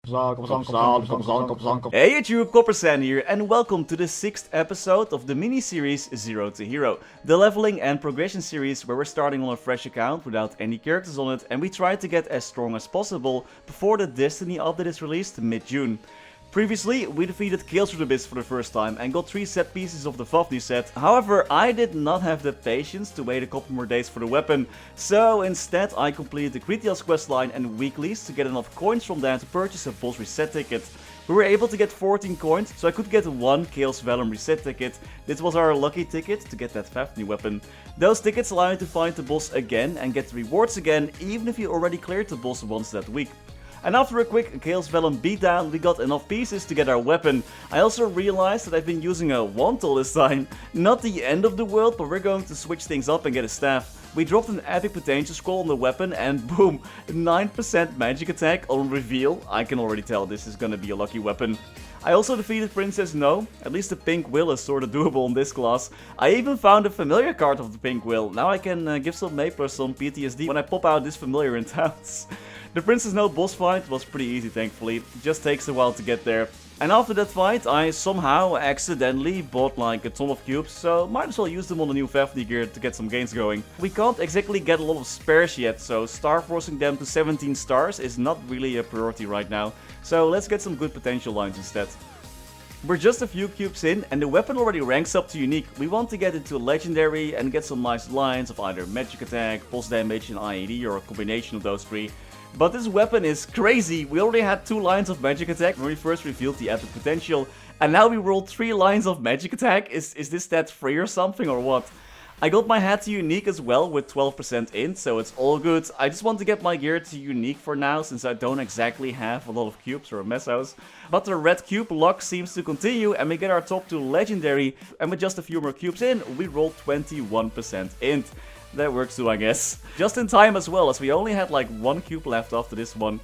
Hey YouTube, Coppersan here, and welcome to the 6th episode of the mini-series Zero to Hero, the leveling and progression series where we're starting on a fresh account without any characters on it, and we try to get as strong as possible before the Destiny update is released mid-June. Previously, we defeated Chaos through the Abyss for the first time and got 3 set pieces of the Fafnir set. However, I did not have the patience to wait a couple more days for the weapon, so instead I completed the Ryalias questline and weeklies to get enough coins from that to purchase a boss reset ticket. We were able to get 14 coins, so I could get 1 Chaos Vellum reset ticket. This was our lucky ticket to get that Fafnir weapon. Those tickets allow you to find the boss again and get the rewards again, even if you already cleared the boss once that week. And after a quick Chaos Vellum beatdown, we got enough pieces to get our weapon. I also realized that I've been using a wand all this time. Not the end of the world, but we're going to switch things up and get a staff. We dropped an epic potential scroll on the weapon and boom, 9% magic attack on reveal. I can already tell this is gonna be a lucky weapon. I also defeated Princess No, at least the pink will is sorta doable in this class. I even found a familiar card of the pink will. Now I can give some Maplers some PTSD when I pop out this familiar in towns. The Princess No boss fight was pretty easy thankfully, it just takes a while to get there. And after that fight I somehow accidentally bought like a ton of cubes, so might as well use them on the new Fafnir gear to get some gains going. We can't exactly get a lot of spares yet, so star forcing them to 17 stars is not really a priority right now. So let's get some good potential lines instead. We're just a few cubes in and the weapon already ranks up to unique. We want to get into legendary and get some nice lines of either magic attack, pulse damage and IED or a combination of those three. But this weapon is crazy. We already had 2 lines of magic attack when we first revealed the epic potential. And now we rolled 3 lines of magic attack. Is this stat free or something or what? I got my hat to unique as well with 12% int, so it's all good. I just want to get my gear to unique for now since I don't exactly have a lot of cubes or a mess house. But the red cube luck seems to continue and we get our top to legendary. And with just a few more cubes in, we rolled 21% int. That works too, I guess. Just in time as well, as we only had like 1 cube left after this one.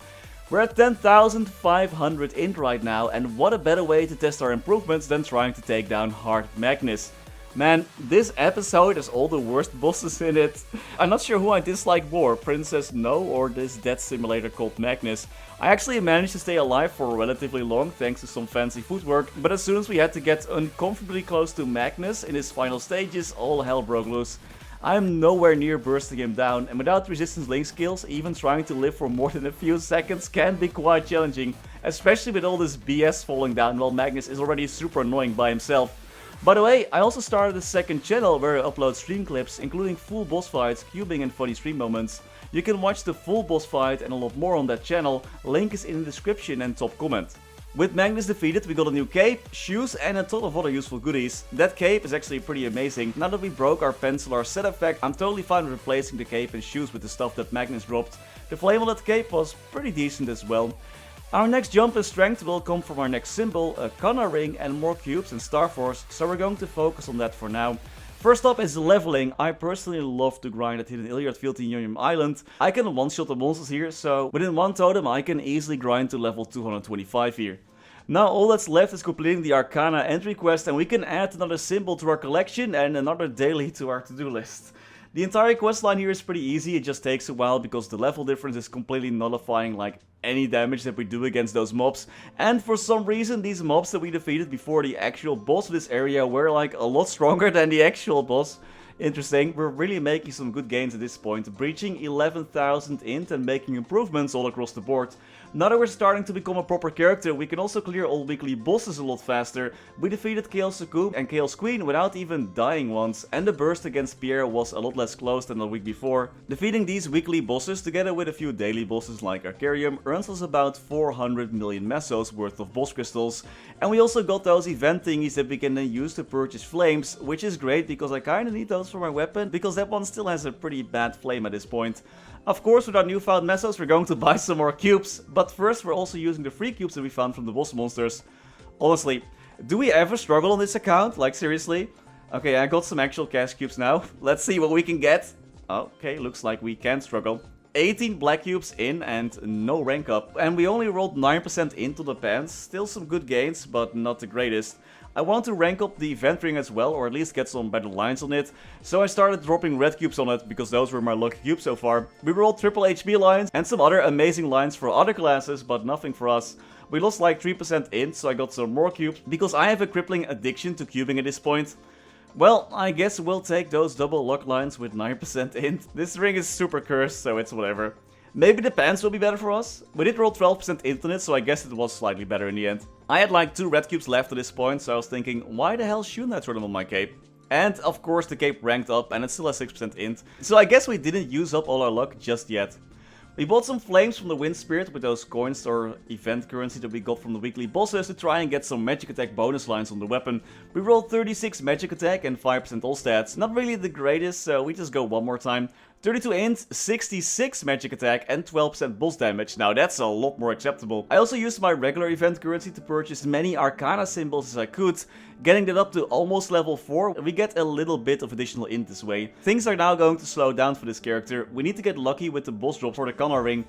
We're at 10,500 int right now, and what a better way to test our improvements than trying to take down hard Magnus. Man, this episode has all the worst bosses in it. I'm not sure who I dislike more, Princess No or this death simulator called Magnus. I actually managed to stay alive for relatively long thanks to some fancy footwork, but as soon as we had to get uncomfortably close to Magnus in his final stages, all hell broke loose. I'm nowhere near bursting him down, and without resistance link skills, even trying to live for more than a few seconds can be quite challenging, especially with all this BS falling down while Magnus is already super annoying by himself. By the way, I also started a second channel where I upload stream clips, including full boss fights, cubing and funny stream moments. You can watch the full boss fight and a lot more on that channel, link is in the description and top comment. With Magnus defeated, we got a new cape, shoes and a ton of other useful goodies. That cape is actually pretty amazing. Now that we broke our pencilar set effect, I'm totally fine with replacing the cape and shoes with the stuff that Magnus dropped. The flame on that cape was pretty decent as well. Our next jump in strength will come from our next symbol, a Kana ring and more cubes and Star Force, so we're going to focus on that for now. First up is leveling. I personally love to grind at Hidden Iliad field in Union Island. I can one-shot the monsters here, so within 1 totem I can easily grind to level 225 here. Now all that's left is completing the Arcana entry quest and we can add another symbol to our collection and another daily to our to-do list. The entire questline here is pretty easy, it just takes a while because the level difference is completely nullifying like any damage that we do against those mobs. And for some reason these mobs that we defeated before the actual boss of this area were like a lot stronger than the actual boss. Interesting, we're really making some good gains at this point, breaching 11,000 int and making improvements all across the board. Now that we're starting to become a proper character, we can also clear all weekly bosses a lot faster. We defeated Chaos Succub and Chaos Queen without even dying once, and the burst against Pierre was a lot less close than the week before. Defeating these weekly bosses together with a few daily bosses like Arcarium earns us about 400 million mesos worth of boss crystals. And we also got those event thingies that we can then use to purchase flames, which is great because I kinda need those for my weapon, because that one still has a pretty bad flame at this point. Of course, with our newfound mesos we're going to buy some more cubes, but first we're also using the free cubes that we found from the boss monsters. Honestly, do we ever struggle on this account? Like seriously? Okay, I got some actual cash cubes now. Let's see what we can get. Okay, looks like we can struggle. 18 black cubes in and no rank up. And we only rolled 9% into the pants. Still some good gains, but not the greatest. I want to rank up the event ring as well, or at least get some better lines on it. So I started dropping red cubes on it, because those were my lucky cubes so far. We rolled triple HB lines and some other amazing lines for other classes, but nothing for us. We lost like 3% int, so I got some more cubes, because I have a crippling addiction to cubing at this point. Well, I guess we'll take those double luck lines with 9% int. This ring is super cursed, so it's whatever. Maybe the pants will be better for us. We did roll 12% int on it, so I guess it was slightly better in the end. I had like 2 red cubes left at this point, so I was thinking, why the hell shouldn't I throw them on my cape? And of course the cape ranked up and it still has 6% int. So I guess we didn't use up all our luck just yet. We bought some flames from the Wind Spirit with those coins or event currency that we got from the weekly bosses to try and get some magic attack bonus lines on the weapon. We rolled 36 magic attack and 5% all stats. Not really the greatest, so we just go one more time. 32 int, 66 magic attack and 12% boss damage. Now that's a lot more acceptable. I also used my regular event currency to purchase as many Arcana symbols as I could. Getting that up to almost level 4, we get a little bit of additional int this way. Things are now going to slow down for this character. We need to get lucky with the boss drops for the Connor ring.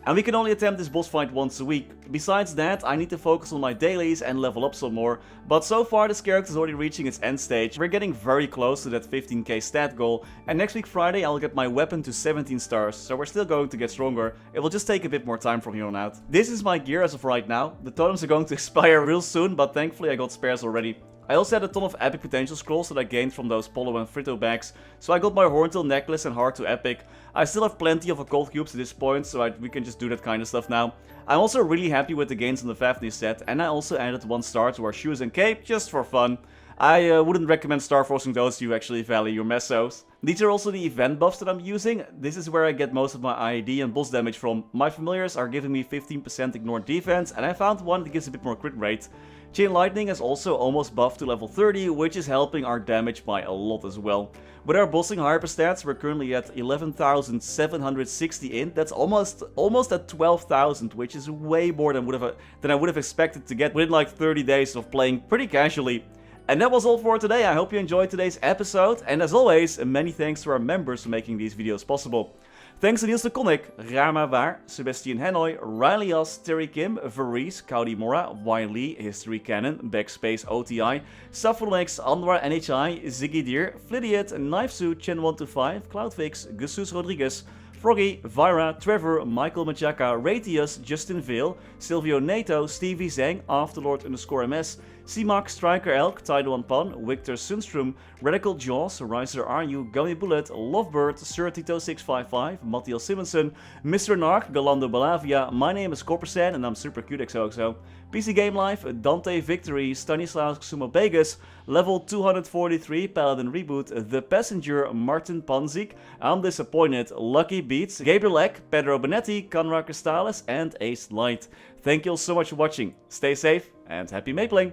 And we can only attempt this boss fight once a week. Besides that, I need to focus on my dailies and level up some more. But so far this character is already reaching its end stage. We're getting very close to that 15k stat goal. And next week Friday I'll get my weapon to 17 stars. So we're still going to get stronger. It will just take a bit more time from here on out. This is my gear as of right now. The totems are going to expire real soon, but thankfully I got spares already. I also had a ton of epic potential scrolls that I gained from those Polo and Fritto bags, so I got my Horntail necklace and heart to epic. I still have plenty of occult cubes at this point, so we can just do that kind of stuff now. I'm also really happy with the gains on the Fafnir set, and I also added 1 star to our shoes and cape, just for fun. I wouldn't recommend star forcing those if you actually value your mesos. These are also the event buffs that I'm using. This is where I get most of my IED and boss damage from. My familiars are giving me 15% ignored defense, and I found one that gives a bit more crit rate. Chain Lightning is also almost buffed to level 30, which is helping our damage by a lot as well. With our bossing hyper stats, we're currently at 11,760 int. That's almost at 12,000, which is way more than I would have expected to get within like 30 days of playing pretty casually. And that was all for today. I hope you enjoyed today's episode, and as always, many thanks to our members for making these videos possible. Thanks to Niels de Coninck, Raar maar waar, Sebastian Hanoy, Ryalias, Terry Kim, Vareese, Mora, Lee, Historycanon, BackSpaceOTI, Saffronyx, Anwar NHI, Ziggy Deer, Flidiot, Knifesu, Chen125, Cloudfix, Gusus Rodriguez, Froggy, Vira, Trevor, Michael Machaka, Ratius, Justin Vale, Silvio Nato, Stevie Zhang, Afterlord_MS, ceemak, Striker Elk, Tidal Pan, Victor Sundstrom, Radical Jaws, Riser RU, Gummy Bullet, Lovebird, Sir Tito 655, Mathias Simonsson, Mr. Narc, Galando Balavia, my name is Coppersan and I'm super cute XOXO. PC Game Life, Dante Victory, Stanislaus Sumobegus, Level 243, Paladin Reboot, The Passenger, Martin Panzik, I'm Disappointed, Lucky Beats, Gabriel Eck, Pedro Benetti, Conrad Cristales, and Ace Light. Thank you all so much for watching. Stay safe and happy mapling!